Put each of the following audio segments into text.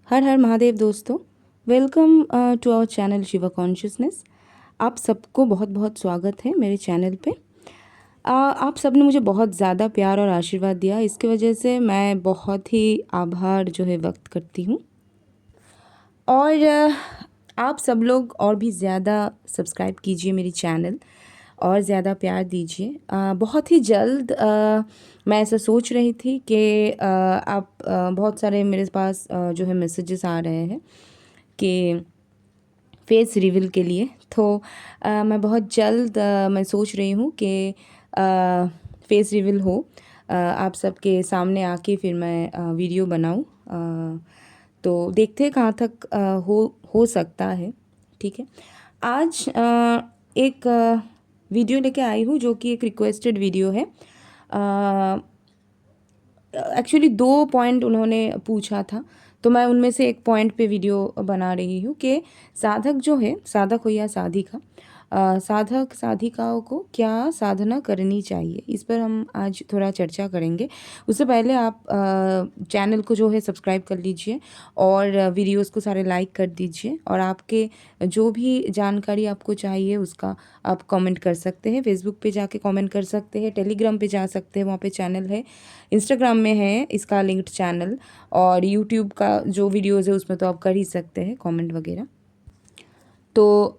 हर हर महादेव दोस्तों। Welcome to our channel Shiva consciousness. आप सबको बहुत बहुत स्वागत है मेरे चैनल पे। आप सब ने मुझे बहुत ज़्यादा प्यार और आशीर्वाद दिया, इसकी वजह से मैं बहुत ही आभार जो है व्यक्त करती हूँ। और आप सब लोग और भी ज़्यादा सब्सक्राइब कीजिए मेरी चैनल और ज़्यादा प्यार दीजिए। बहुत ही जल्द मैं ऐसा सोच रही थी कि आप बहुत सारे मेरे पास जो है मैसेजेस आ रहे हैं कि फेस रिवील के लिए। तो मैं बहुत जल्द मैं सोच रही हूँ कि फेस रिवील हो, आप सबके सामने आके फिर मैं वीडियो बनाऊँ। तो देखते हैं कहाँ तक हो सकता है। ठीक है, आज एक वीडियो लेके आई हूँ जो कि एक रिक्वेस्टेड वीडियो है। एक्चुअली 2 पॉइंट उन्होंने पूछा था, तो मैं उनमें से एक पॉइंट पे वीडियो बना रही हूँ कि साधक जो है, साधक हो या साधिका, साधक साधिकाओं को क्या साधना करनी चाहिए, इस पर हम आज थोड़ा चर्चा करेंगे। उससे पहले आप चैनल को जो है सब्सक्राइब कर लीजिए और वीडियोस को सारे लाइक कर दीजिए। और आपके जो भी जानकारी आपको चाहिए उसका आप कमेंट कर सकते हैं। फेसबुक पे जाके कमेंट कर सकते हैं, टेलीग्राम पे जा सकते हैं, वहाँ पे चैनल है, इंस्टाग्राम में है इसका लिंक्ड चैनल, और यूट्यूब का जो वीडियोज़ है उसमें तो आप कर ही सकते हैं कमेंट वगैरह। तो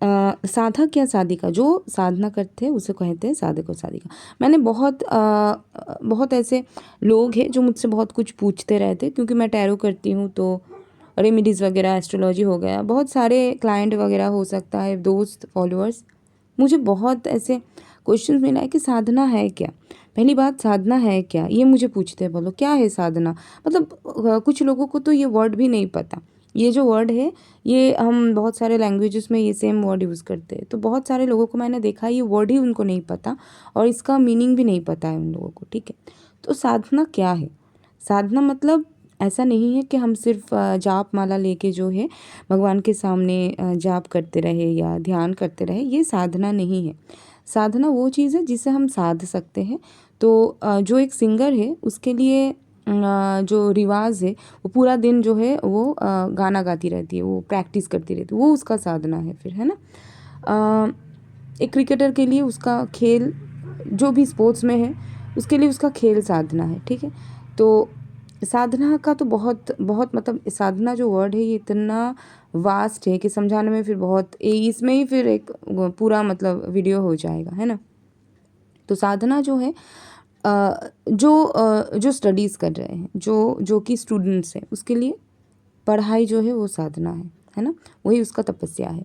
साधक या साधिका जो साधना करते हैं उसे कहते हैं साधक और साधिका। मैंने बहुत ऐसे लोग हैं जो मुझसे बहुत कुछ पूछते रहते हैं, क्योंकि मैं टैरो करती हूँ, तो रेमिडीज़ वगैरह, एस्ट्रोलॉजी हो गया, बहुत सारे क्लाइंट वगैरह हो सकता है, दोस्त, फॉलोअर्स, मुझे बहुत ऐसे क्वेश्चन मिला है कि साधना है क्या। पहली बात, साधना है क्या ये मुझे पूछते हैं, बोलो क्या है साधना। मतलब कुछ लोगों को तो ये वर्ड भी नहीं पता। ये जो वर्ड है, ये हम बहुत सारे लैंग्वेजेस में ये सेम वर्ड यूज़ करते हैं, तो बहुत सारे लोगों को मैंने देखा ये वर्ड ही उनको नहीं पता और इसका मीनिंग भी नहीं पता है उन लोगों को। ठीक है, तो साधना क्या है? साधना मतलब ऐसा नहीं है कि हम सिर्फ जाप माला लेके जो है भगवान के सामने जाप करते रहे या ध्यान करते रहे, ये साधना नहीं है। साधना वो चीज़ है जिसे हम साध सकते हैं। तो जो एक सिंगर है उसके लिए जो रिवाज है, वो पूरा दिन जो है वो गाना गाती रहती है, वो प्रैक्टिस करती रहती है, वो उसका साधना है फिर, है ना। एक क्रिकेटर के लिए उसका खेल, जो भी स्पोर्ट्स में है उसके लिए उसका खेल साधना है। ठीक है, तो साधना का तो बहुत बहुत मतलब साधना जो वर्ड है ये इतना वास्ट है कि समझाने में फिर बहुत इसमें ही फिर एक पूरा मतलब वीडियो हो जाएगा, है ना। तो साधना जो है जो स्टडीज़ कर रहे हैं, जो कि स्टूडेंट्स हैं, उसके लिए पढ़ाई जो है वो साधना है ना, वही उसका तपस्या है।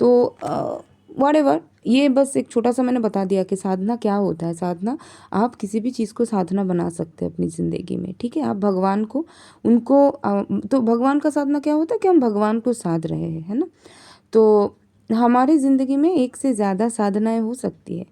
तो व्हाटएवर, ये बस एक छोटा सा मैंने बता दिया कि साधना क्या होता है। साधना, आप किसी भी चीज़ को साधना बना सकते हैं अपनी ज़िंदगी में। ठीक है, आप भगवान को तो भगवान का साधना क्या होता है कि हम भगवान को साध रहे हैं, है ना। तो हमारी ज़िंदगी में एक से ज़्यादा साधनाएं हो सकती है।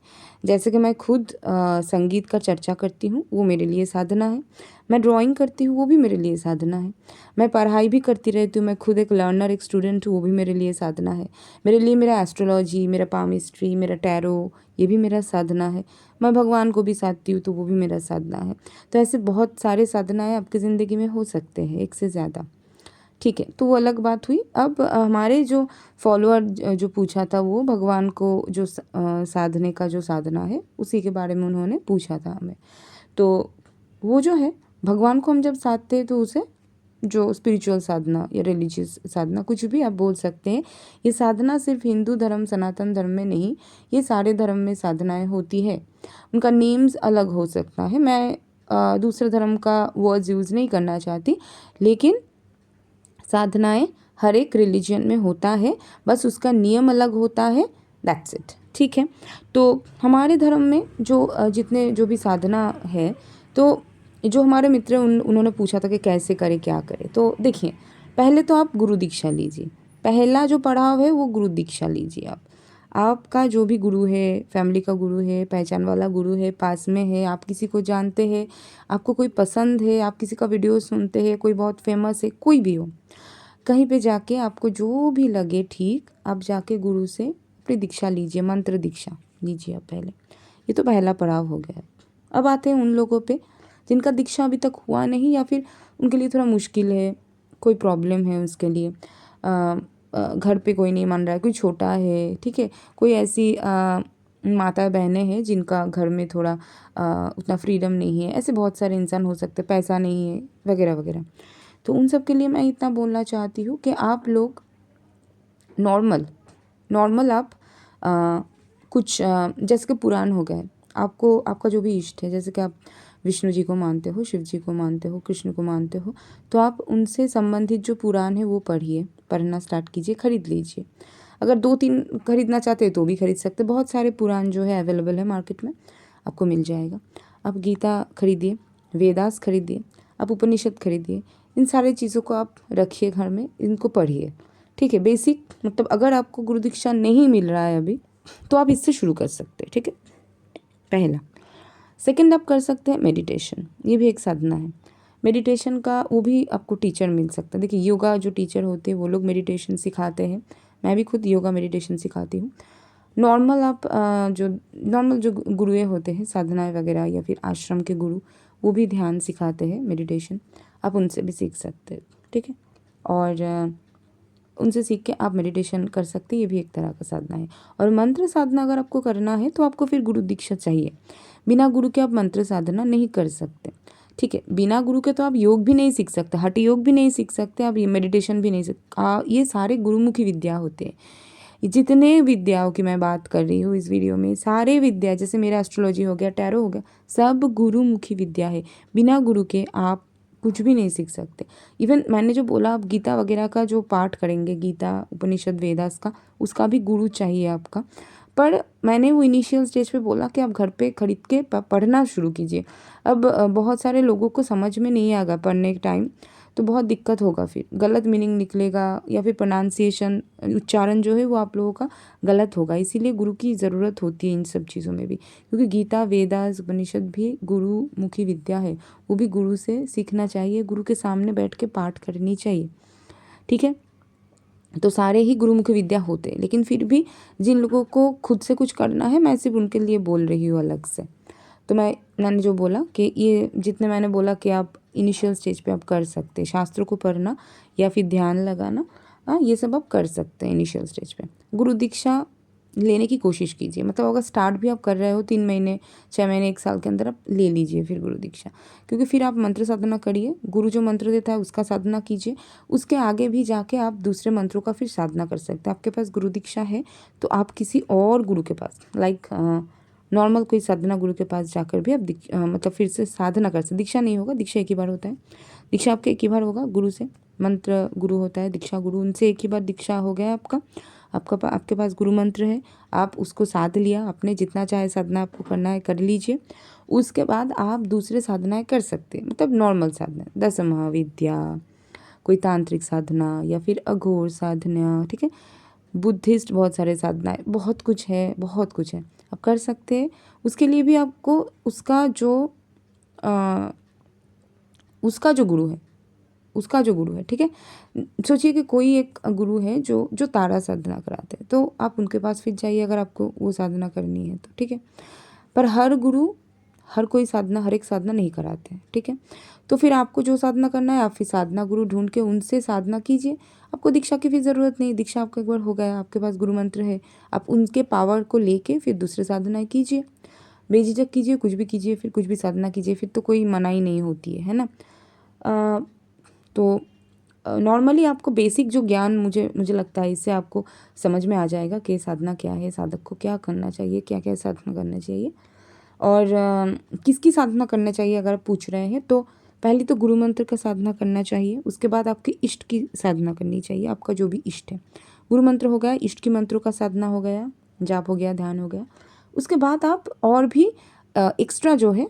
जैसे कि मैं खुद संगीत का चर्चा करती हूँ, वो मेरे लिए साधना है। मैं ड्राइंग करती हूँ, वो भी मेरे लिए साधना है। मैं पढ़ाई भी करती रहती हूँ, मैं खुद एक लर्नर, एक स्टूडेंट हूँ, वो भी मेरे लिए साधना है। मेरे लिए मेरा एस्ट्रोलॉजी, मेरा पामिस्ट्री, मेरा टैरो, ये भी मेरा साधना है। मैं भगवान को भी साधती हूँ, तो वो भी मेरा साधना है। तो ऐसे बहुत सारे साधनाएँ आपकी ज़िंदगी में हो सकते हैं, एक से ज़्यादा। ठीक है, तो वो अलग बात हुई। अब हमारे जो फॉलोअर जो पूछा था, वो भगवान को जो साधने का जो साधना है उसी के बारे में उन्होंने पूछा था हमें। तो वो जो है, भगवान को हम जब साधते हैं तो उसे जो स्पिरिचुअल साधना या रिलीजियस साधना, कुछ भी आप बोल सकते हैं, ये साधना सिर्फ हिंदू धर्म, सनातन धर्म में नहीं, ये सारे धर्म में साधनाएं होती है। उनका नेम्स अलग हो सकता है। मैं दूसरे धर्म का वर्ड्स यूज़ नहीं करना चाहती, लेकिन साधनाएं हर एक रिलीजन में होता है, बस उसका नियम अलग होता है, दैट्स इट। ठीक है, तो हमारे धर्म में जो जितने जो भी साधना है, तो जो हमारे मित्र उन्होंने पूछा था कि कैसे करें, क्या करें। तो देखिए, पहले तो आप गुरु दीक्षा लीजिए। पहला जो पड़ाव है वो गुरु दीक्षा लीजिए। आपका जो भी गुरु है, फैमिली का गुरु है, पहचान वाला गुरु है, पास में है, आप किसी को जानते हैं, आपको कोई पसंद है, आप किसी का वीडियो सुनते हैं, कोई बहुत फेमस है, कोई भी हो, कहीं पे जाके आपको जो भी लगे ठीक, आप जाके गुरु से अपनी दीक्षा लीजिए, मंत्र दीक्षा लीजिए आप पहले। ये तो पहला पड़ाव हो गया। अब आते हैं उन लोगों पे जिनका दीक्षा अभी तक हुआ नहीं, या फिर उनके लिए थोड़ा मुश्किल है, कोई प्रॉब्लम है उसके लिए, घर पे कोई नहीं मान रहा है, कोई छोटा है, ठीक है, कोई ऐसी माता बहनें हैं जिनका घर में थोड़ा उतना फ्रीडम नहीं है, ऐसे बहुत सारे इंसान हो सकते हैं, पैसा नहीं है वगैरह वगैरह। तो उन सब के लिए मैं इतना बोलना चाहती हूँ कि आप लोग नॉर्मल नॉर्मल आप कुछ जैसे कि पुराण हो गए, आपको आपका जो भी इष्ट है, जैसे कि आप विष्णु जी को मानते हो, शिव जी को मानते हो, कृष्ण को मानते हो, तो आप उनसे संबंधित जो पुराण है वो पढ़िए, पढ़ना स्टार्ट कीजिए, खरीद लीजिए। अगर 2-3 खरीदना चाहते हैं तो भी खरीद सकते हैं, बहुत सारे पुराण जो है अवेलेबल है मार्केट में, आपको मिल जाएगा। आप गीता खरीदिए, वेदास खरीदिए, आप उपनिषद खरीदिए, इन सारी चीज़ों को आप रखिए घर में, इनको पढ़िए, ठीक है। बेसिक मतलब अगर आपको गुरु दीक्षा नहीं मिल रहा है अभी, तो आप इससे शुरू कर सकते हैं, ठीक है, पहला। सेकंड, आप कर सकते हैं मेडिटेशन, ये भी एक साधना है। मेडिटेशन का वो भी आपको टीचर मिल सकता है। देखिए योगा जो टीचर होते हैं वो लोग मेडिटेशन सिखाते हैं, मैं भी खुद योगा मेडिटेशन सिखाती हूँ। नॉर्मल आप जो नॉर्मल जो गुरुएँ होते हैं, साधनाएँ वगैरह या फिर आश्रम के गुरु, वो भी ध्यान सिखाते हैं, मेडिटेशन, आप उनसे भी सीख सकते हैं, ठीक है। और उनसे सीख के आप मेडिटेशन कर सकते हैं, ये भी एक तरह का साधना है। और मंत्र साधना अगर आपको करना है तो आपको फिर गुरु दीक्षा चाहिए, बिना गुरु के आप मंत्र साधना नहीं कर सकते, ठीक है। बिना गुरु के तो आप योग भी नहीं सीख सकते, हठ योग भी नहीं सीख सकते, आप ये मेडिटेशन भी नहीं सीख, ये सारे गुरुमुखी विद्या होते हैं। जितने विद्याओं की मैं बात कर रही हूँ इस वीडियो में, सारे विद्या, जैसे मेरा एस्ट्रोलॉजी हो गया, टैरो हो गया, सब गुरुमुखी विद्या है। बिना गुरु के आप कुछ भी नहीं सीख सकते। इवन मैंने जो बोला, आप गीता वगैरह का जो पाठ करेंगे, गीता उपनिषद वेदास का, उसका भी गुरु चाहिए आपका। पर मैंने वो इनिशियल स्टेज पे बोला कि आप घर पे खरीद के पढ़ना शुरू कीजिए। अब बहुत सारे लोगों को समझ में नहीं आएगा पढ़ने के टाइम, तो बहुत दिक्कत होगा, फिर गलत मीनिंग निकलेगा या फिर प्रोनाउंसिएशन, उच्चारण जो है वो आप लोगों का गलत होगा। इसीलिए गुरु की ज़रूरत होती है इन सब चीज़ों में भी, क्योंकि गीता वेदास उपनिषद भी गुरुमुखी विद्या है, वो भी गुरु से सीखना चाहिए, गुरु के सामने बैठ के पाठ करनी चाहिए, ठीक है। तो सारे ही गुरुमुखी विद्या होते हैं, लेकिन फिर भी जिन लोगों को खुद से कुछ करना है, मैं सिर्फ उनके लिए बोल रही हूँ अलग से। तो मैंने जो बोला कि ये जितने मैंने बोला कि आप इनिशियल स्टेज पे आप कर सकते हैं, शास्त्रों को पढ़ना या फिर ध्यान लगाना, ये सब आप कर सकते हैं इनिशियल स्टेज पे। गुरु दीक्षा लेने की कोशिश कीजिए, मतलब अगर स्टार्ट भी आप कर रहे हो 3 महीने 6 महीने 1 साल के अंदर, आप ले लीजिए फिर गुरु दीक्षा, क्योंकि फिर आप मंत्र साधना करिए, गुरु जो मंत्र देता है उसका साधना कीजिए, उसके आगे भी जाके आप दूसरे मंत्रों का फिर साधना कर सकते हैं। आपके पास गुरु दीक्षा है तो आप किसी और गुरु के पास, लाइक नॉर्मल कोई साधना गुरु के पास जाकर भी आप मतलब फिर से साधना कर सकते। दीक्षा नहीं होगा, दीक्षा एक ही बार होता है, दीक्षा आपके एक ही बार होगा गुरु से, मंत्र गुरु होता है, दीक्षा गुरु, उनसे एक ही बार दीक्षा हो गया आपके पास गुरु मंत्र है, आप उसको साध लिया, आपने जितना चाहे साधना आपको करना है कर लीजिए। उसके बाद आप दूसरे साधनाएं कर सकते हैं, मतलब नॉर्मल साधना, दस महाविद्या, कोई तांत्रिक साधना या फिर अघोर साधना, ठीक है, बुद्धिस्ट बहुत सारे साधनाएं, बहुत कुछ है, बहुत कुछ है, आप कर सकते हैं। उसके लिए भी आपको अ, उसका जो गुरु है, ठीक है। सोचिए कि कोई एक गुरु है जो जो तारा साधना कराते हैं, तो आप उनके पास फिर जाइए अगर आपको वो साधना करनी है तो, ठीक है। पर हर गुरु हर कोई साधना, हर एक साधना नहीं कराते हैं, ठीक है। तो फिर आपको जो साधना करना है, आप फिर साधना गुरु ढूंढ के उनसे साधना कीजिए। आपको दीक्षा की भी ज़रूरत नहीं, दीक्षा आपका एक बार हो गया, आपके पास गुरु मंत्र है, आप उनके पावर को लेके फिर दूसरे साधनाएं कीजिए, बेझिझक कीजिए, कुछ भी कीजिए, फिर कुछ भी साधना कीजिए, फिर तो कोई मनाही नहीं होती है ना। तो नॉर्मली आपको बेसिक जो ज्ञान मुझे लगता है इससे आपको समझ में आ जाएगा कि साधना क्या है, साधक को क्या करना चाहिए, क्या क्या साधना करना चाहिए और किसकी साधना करना चाहिए। अगर आप पूछ रहे हैं तो पहले तो गुरु मंत्र का साधना करना चाहिए, उसके बाद आपके इष्ट की साधना करनी चाहिए, आपका जो भी इष्ट है। गुरु मंत्र हो गया, इष्ट की मंत्रों का साधना हो गया, जाप हो गया, ध्यान हो गया। उसके बाद आप और भी एक्स्ट्रा जो है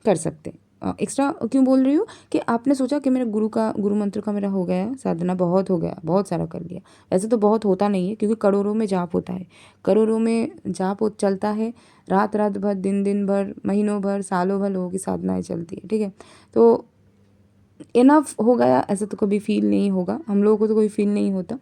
कर सकते हैं। एक्स्ट्रा क्यों बोल रही हूँ कि आपने सोचा कि मेरे गुरु मंत्र का मेरा हो गया साधना, बहुत हो गया, बहुत सारा कर लिया। वैसे तो बहुत होता नहीं है, क्योंकि करोड़ों में जाप होता है, करोड़ों में जाप चलता है, रात रात भर, दिन दिन भर, महीनों भर, सालों भर लोगों की साधनाएं चलती है, ठीक है। तो इनफ हो गया ऐसा तो कभी फील नहीं होगा, हम लोगों को तो कोई फील नहीं होता।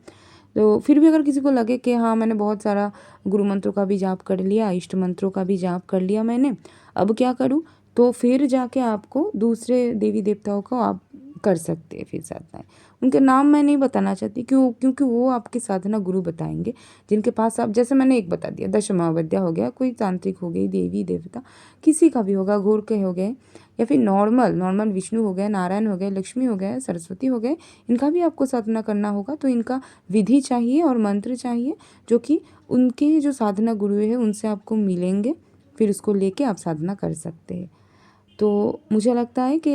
तो फिर भी अगर किसी को लगे कि हाँ मैंने बहुत सारा गुरु मंत्रों का भी जाप कर लिया, इष्ट मंत्रों का भी जाप कर लिया मैंने, अब क्या करूँ, तो फिर जाके आपको दूसरे देवी देवताओं को आप कर सकते हैं फिर साधनाएं। उनके नाम मैं नहीं बताना चाहती क्योंकि वो आपके साधना गुरु बताएंगे, जिनके पास आप, जैसे मैंने एक बता दिया, दशमावध्या हो गया, कोई तांत्रिक हो गई, देवी देवता किसी का भी होगा, घोरके हो गए, या फिर नॉर्मल विष्णु हो गए, नारायण हो गए, लक्ष्मी हो गए, सरस्वती हो गए, इनका भी आपको साधना करना होगा। तो इनका विधि चाहिए और मंत्र चाहिए, जो कि उनके जो साधना गुरु हैं उनसे आपको मिलेंगे, फिर उसको लेके आप साधना कर सकते हैं। तो मुझे लगता है कि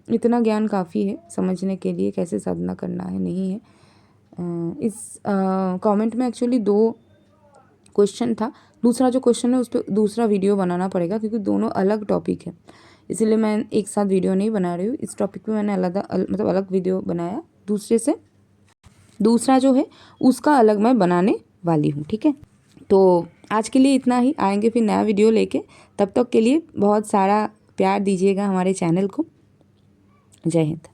इतना ज्ञान काफ़ी है समझने के लिए कैसे साधना करना है, नहीं है। इस कमेंट में एक्चुअली 2 क्वेश्चन था। दूसरा जो क्वेश्चन है उस पर दूसरा वीडियो बनाना पड़ेगा, क्योंकि दोनों अलग टॉपिक है, इसीलिए मैं एक साथ वीडियो नहीं बना रही हूँ। इस टॉपिक पे मैंने अलग वीडियो बनाया दूसरे से, दूसरा जो है उसका अलग मैं बनाने वाली हूँ, ठीक है। तो आज के लिए इतना ही, आएंगे फिर नया वीडियो लेके। तब तक के लिए बहुत सारा प्यार दीजिएगा हमारे चैनल को। जय हिंद।